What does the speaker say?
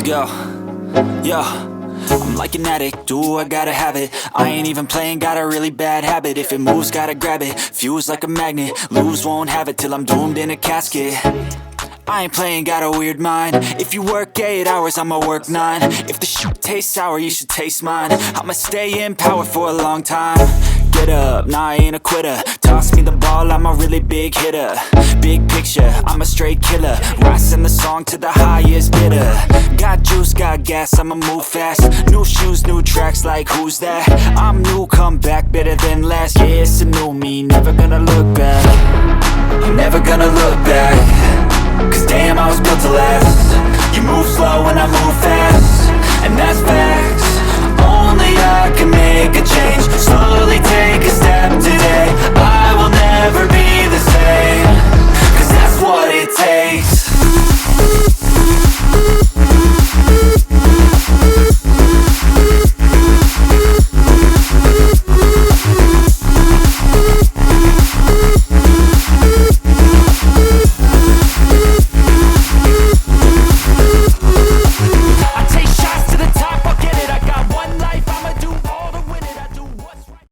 Yo, yo, I'm like an addict, do I gotta have it. I ain't even playing, got a really bad habit. If it moves, gotta grab it, fuse like a magnet. Lose, won't have it till I'm doomed in a casket. I ain't playing, got a weird mind. If you work 8 hours, I'ma work 9. If the shit tastes sour, you should taste mine. I'ma stay in power for a long time. Get up, nah I ain't a quitter. Toss me the ball, I'm a really big hitter. Big picture, I'm a straight killer. Rising the song to the highest bidder. Got juice, got gas, I'ma move fast. New shoes, new tracks, like who's that? I'm new, come back, better than last. Yeah, it's a new me, never gonna